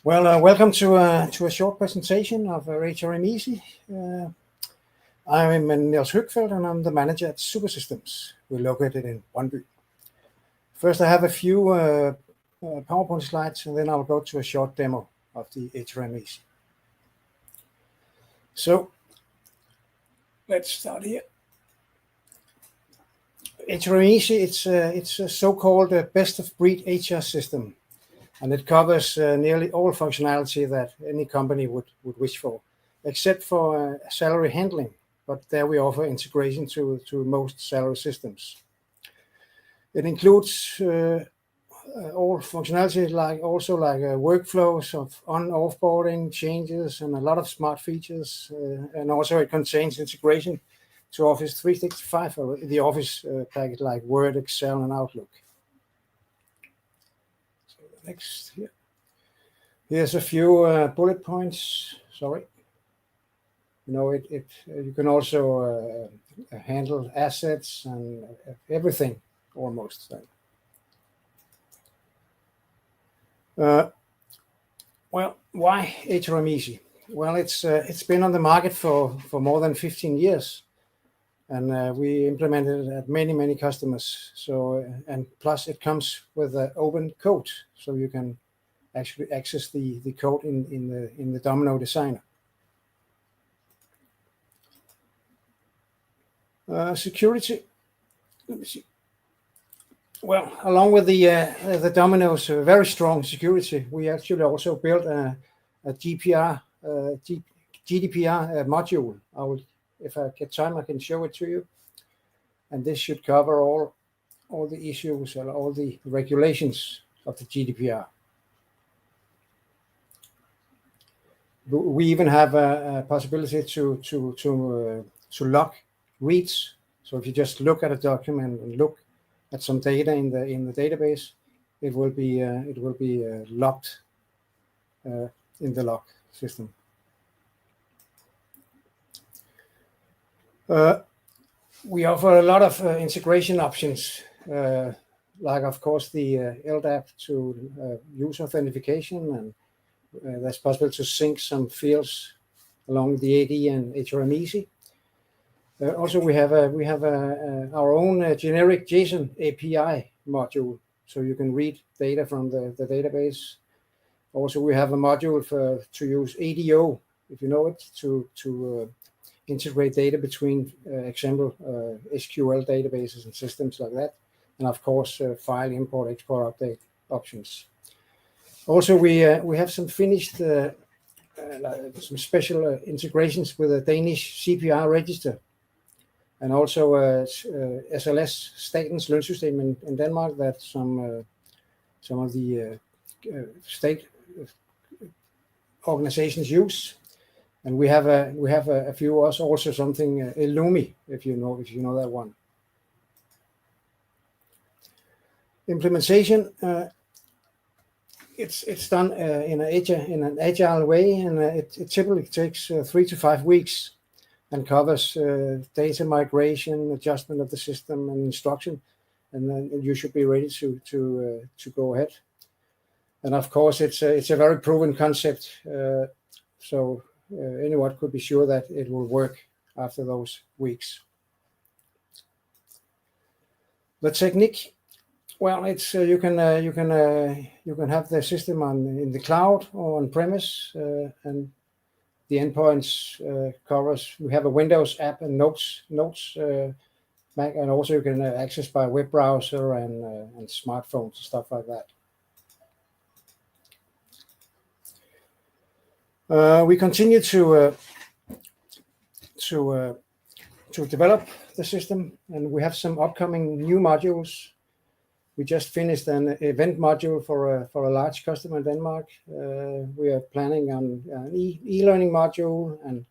Well, welcome to a short presentation of HRM Easy. I'm Niels Høgfeldt and I'm the manager at Super Systems. We're located in Brøndby. First, I have a few PowerPoint slides, and then I'll go to a short demo of the HRM Easy. So let's start here. HRM Easy, it's a so-called best-of-breed HR system, and it covers nearly all functionality that any company would wish for, except for salary handling. But there we offer integration to most salary systems. It includes all functionality, like workflows of on-offboarding changes and a lot of smart features, and also it contains integration to Office 365 or the Office package like Word, Excel, and Outlook. So next here. Here's a few bullet points. Sorry. You know, you can also handle assets and everything almost. Well, why HRM Easy? Well, it's been on the market for more than 15 years, and we implemented it at many customers. So and plus it comes with an open code, so you can actually access the code in the Domino designer. Security. Let me see. Well, along with the Domino's very strong security, we actually also built a GDPR module. If I get time, I can show it to you. And this should cover all the issues and all the regulations of the GDPR. We even have a possibility to lock reads. So if you just look at a document and look at some data in the database, it will be locked in the lock system. We offer a lot of integration options, like of course the LDAP to user authentication, and that's possible to sync some fields along the AD and HRM Easy. Also, we have our own generic JSON API module, so you can read data from the database. Also, we have a module to use ADO, if you know it, to integrate data between, example, SQL databases and systems like that, and of course, file import, export, update options. Also, we have some finished some special integrations with a Danish CPR register. And also SLS, Statens Lønsystem in Denmark, that some of the state organizations use, and we have a few also something Illumi, if you know that one. Implementation, it's done in an agile way, and it typically takes 3 to 5 weeks. And covers data migration, adjustment of the system, and instruction, and then you should be ready to go ahead. And of course, it's a very proven concept, so anyone could be sure that it will work after those weeks. The technique, well, it's you can have the system in the cloud or on premise, and the endpoints covers. We have a Windows app and Notes Mac, and also you can access by web browser and smartphones and stuff like that. We continue to develop the system, and we have some upcoming new modules. We just finished an event module for a large customer in Denmark. We are planning on an e-learning module, and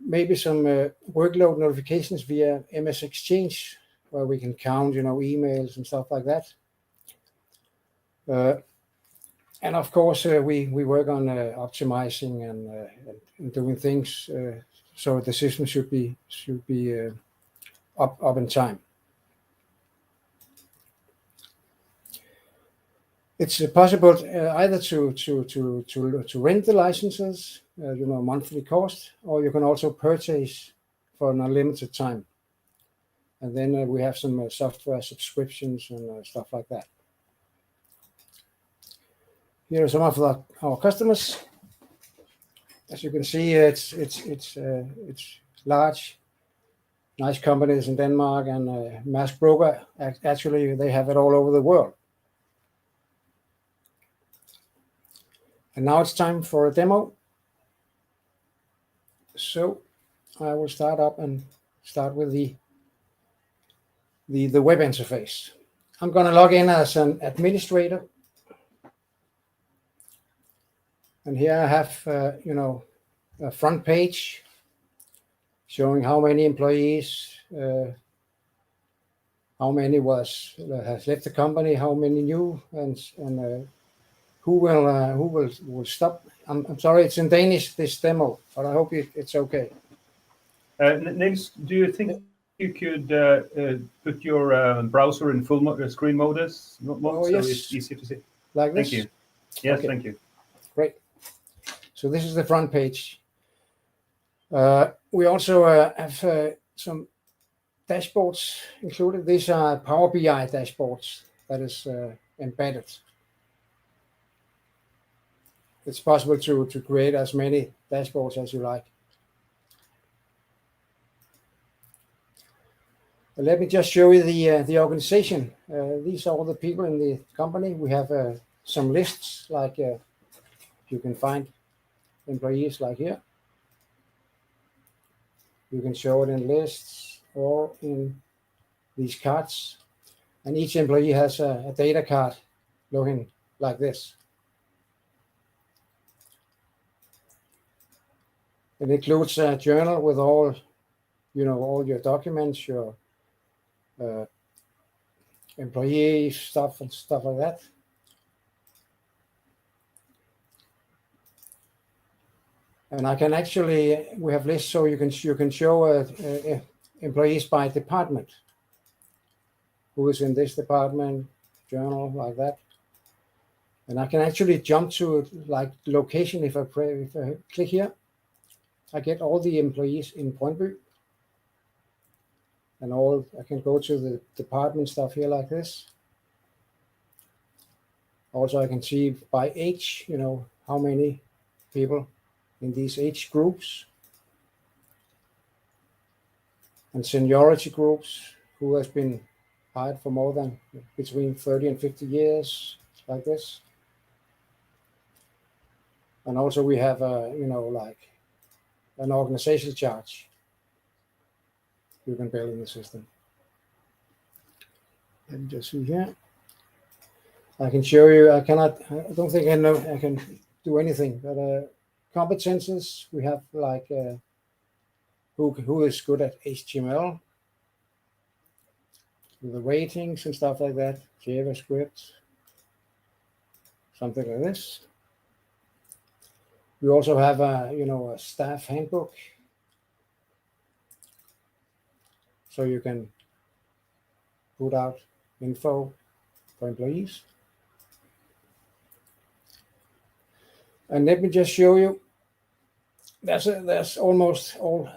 maybe some workload notifications via MS Exchange, where we can count, emails and stuff like that. And of course, we work on optimizing and doing things so the system should be up in time. It's possible either to rent the licenses, monthly cost, or you can also purchase for an unlimited time. And then we have some software subscriptions and stuff like that. Here are some of our customers. As you can see, it's large, nice companies in Denmark, and Maersk Broker. Actually, they have it all over the world. And now it's time for a demo. So I will start with the web interface. I'm going to log in as an administrator. And here I have, a front page showing how many employees, how many has left the company, how many new, and who will stop. I'm sorry, it's in Danish, this demo, but I hope it's okay. Niels, do you think you could put your browser in full screen mode Yes. so it's easier to see? Like this? Thank you. Yes, okay. Thank you. Great. So this is the front page. We also have some dashboards included. These are Power BI dashboards that is embedded. It's possible to create as many dashboards as you like. Let me just show you the organization. These are all the people in the company. We have some lists, like you can find employees like here. You can show it in lists or in these cards. And each employee has a data card looking like this. It includes a journal with all your documents, your employee stuff and stuff like that. And I can we have lists so you can show employees by department. Who is in this department, journal, like that. And I can actually jump to like location. If I click here, I get all the employees in Brøndby. And I can go to the department stuff here like this. Also, I can see by age, how many people in these age groups. And seniority groups, who has been hired for more than between 30 and 50 years, like this. And also we have, like an organizational chart you can build in the system. Let me just see here. I can show you, I don't think I can do anything, but competences, we have like who is good at HTML, the ratings and stuff like that, JavaScript, something like this. We also have a staff handbook, so you can put out info for employees. And let me just show you. There's almost all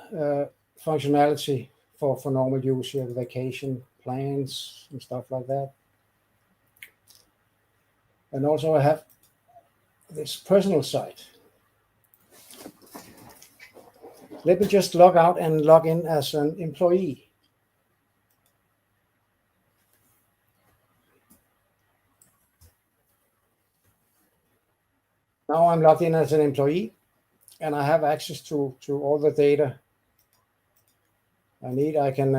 functionality for normal use here, vacation plans and stuff like that. And also I have this personal site. Let me just log out and log in as an employee. Now I'm logged in as an employee, and I have access to all the data I need. I can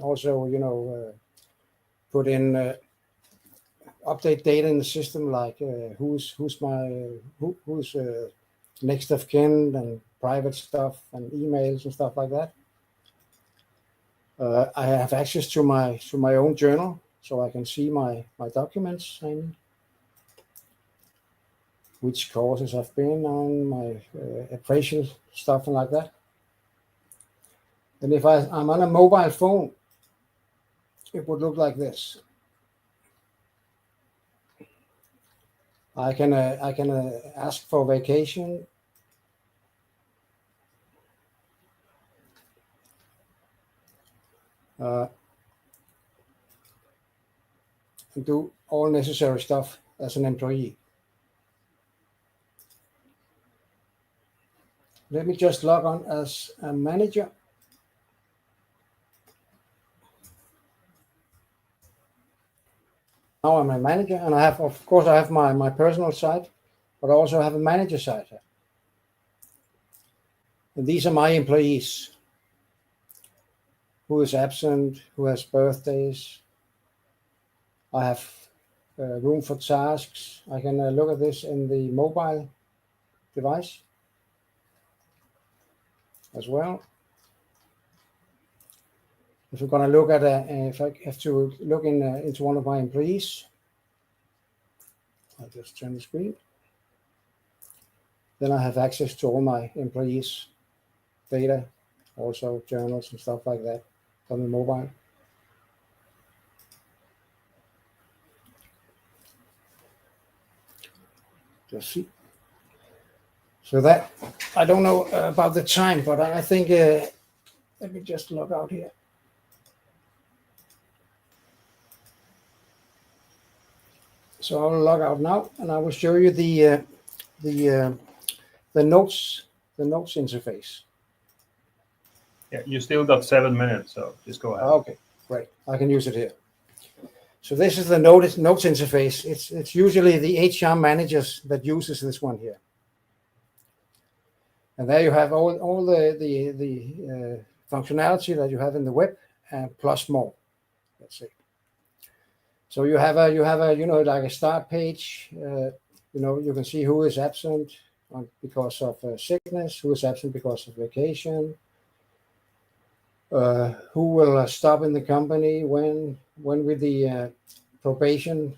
also put in update data in the system, like who's next of kin and private stuff and emails and stuff like that. I have access to my own journal, so I can see my documents and which courses I've been on, my appraisal stuff and like that. And if I'm on a mobile phone, it would look like this. I can ask for vacation. And do all necessary stuff as an employee. Let me just log on as a manager. Now I'm a manager, and I have, of course, I have my personal site, but I also have a manager site here. And these are my employees. Who is absent, who has birthdays. I have room for tasks. I can look at this in the mobile device as well. If we're going to look at, if I have to look into one of my employees, I'll just turn the screen. Then I have access to all my employees' data, also journals and stuff like that on the mobile. Just see. So that, I don't know about the time, but I think, let me just log out here. So I'll log out now, and I will show you the notes interface. Yeah, you still got 7 minutes, so just go ahead. Okay, great. I can use it here. So this is the notes interface. It's usually the HR managers that uses this one here. And there you have all the functionality that you have in the web, plus more. Let's see. So you have a like a start page. You can see who is absent because of sickness, who is absent because of vacation, who will stop in the company, when with the probation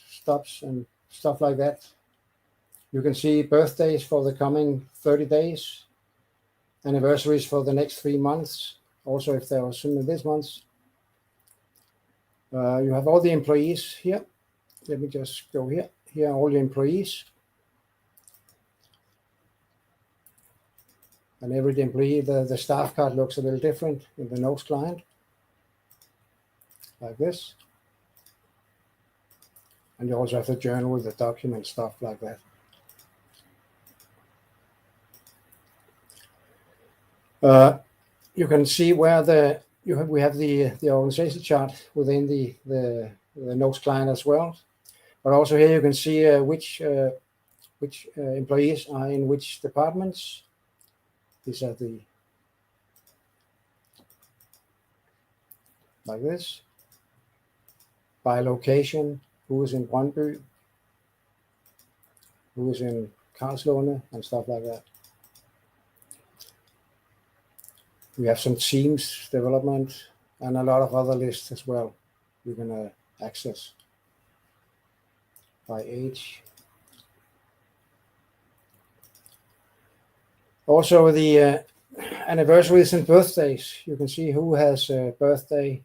stops and stuff like that. You can see birthdays for the coming 30 days, anniversaries for the next 3 months, also if there was some in this month. You have all the employees here. Let me just go here. Here are all the employees. And every employee, the staff card looks a little different in the notes client, like this. And you also have the journal with the document, stuff like that. You can see where we have the organization chart within the notes client as well. But also here you can see which employees are in which departments. These are like this, by location, who is in Brøndby, who is in Karlslunde, and stuff like that. We have some teams development and a lot of other lists as well you can access by age. Also the anniversaries and birthdays. You can see who has a birthday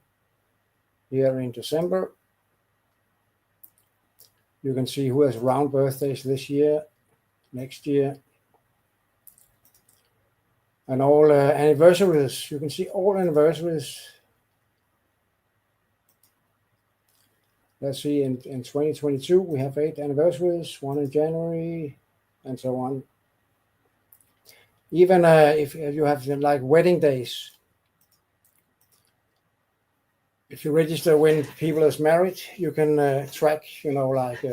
here in December. You can see who has round birthdays this year, next year. And all anniversaries. You can see all anniversaries. Let's see, in 2022, we have 8 anniversaries, 1 in January, and so on. Even if you have like wedding days, if you register when people is married, you can track, like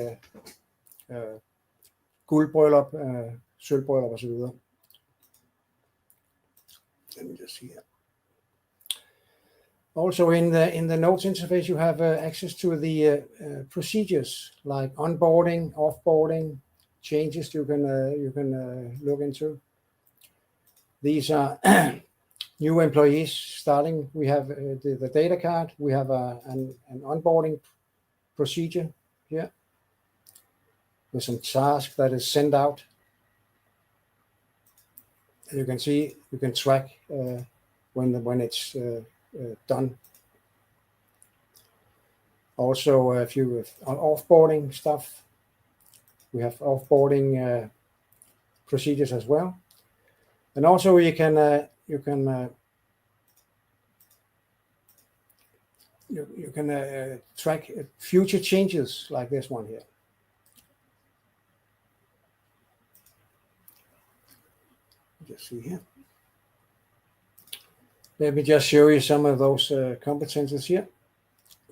guldbryllup, sølvbryllup, og så videre. Let me just see here. Also in the notes interface, you have access to the procedures like onboarding, offboarding, changes you can look into. These are new employees starting. We have the data card. We have an onboarding procedure here with some task that is sent out. And you can see, you can track when it's done. Also, if you on offboarding stuff, We have offboarding procedures as well, and also you can track future changes like this one here. Just see here. Let me just show you some of those competences here.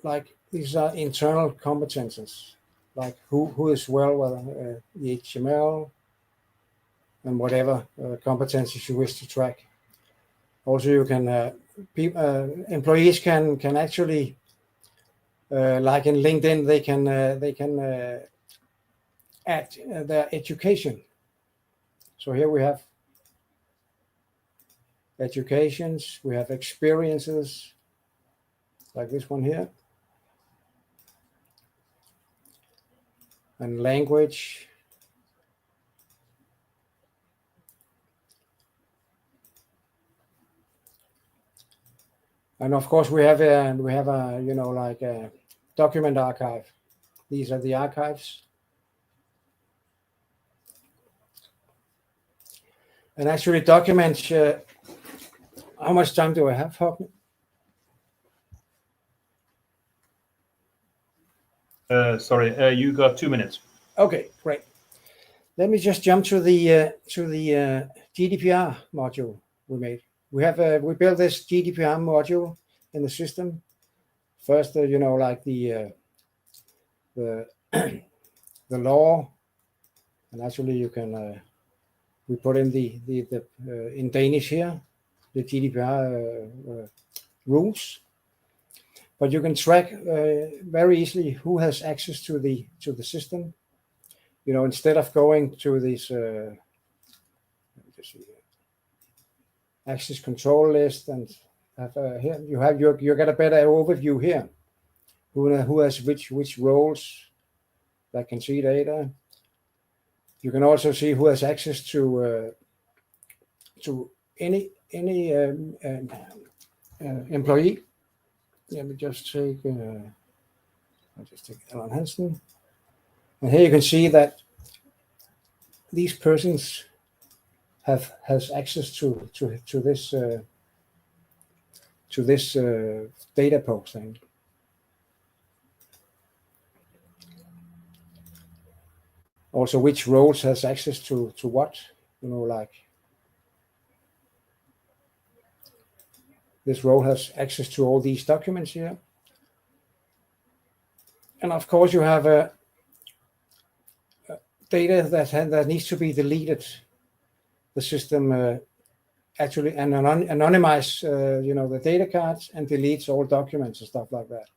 Like these are internal competences, like who is well with the HTML and whatever competencies you wish to track. Also, you can employees can actually like in LinkedIn, they can add their education. So here we have educations, we have experiences, like this one here, and language. And of course, we have a like a document archive. These are the archives. And actually, documents. How much time do I have, Håkon? Sorry, you got 2 minutes. Okay, great. Let me just jump to the GDPR module we made. We built this GDPR module in the system. First, like the the law, and actually you can we put in the in Danish here the GDPR rules, but you can track very easily who has access to the system. Instead of going to this access control list and have here you get a better overview here. Who has which roles that can see data. You can also see who has access to any employee. Let me just take I'll just take Alan Hansen, and here you can see that these persons has access to this data posting. Also, which roles has access to what, like this role has access to all these documents here. And of course, you have data that needs to be deleted. The system actually anonymize, the data cards and deletes all documents and stuff like that.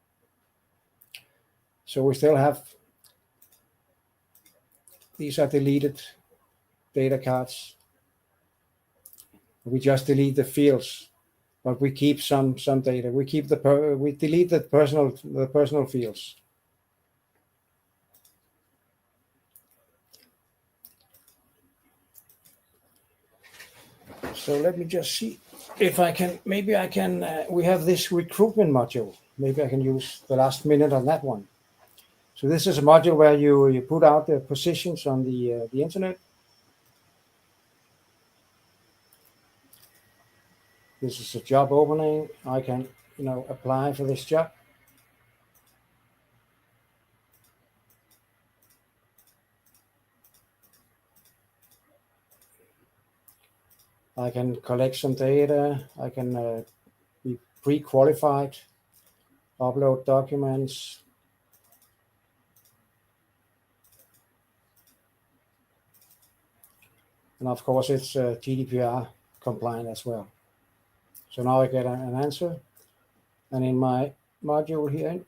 So we still have these are deleted data cards. We just delete the fields, but we keep some data. We keep we delete the personal fields. So let me just see if I can. Maybe I can. We have this recruitment module. Maybe I can use the last minute on that one. So this is a module where you put out the positions on the internet. This is a job opening. I can apply for this job. I can collect some data. I can be pre-qualified, upload documents. And of course, it's GDPR compliant as well. So now I get an answer. And in my module here,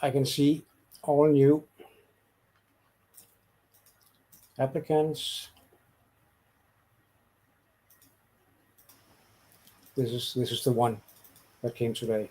I can see all new applicants. This is the one that came today.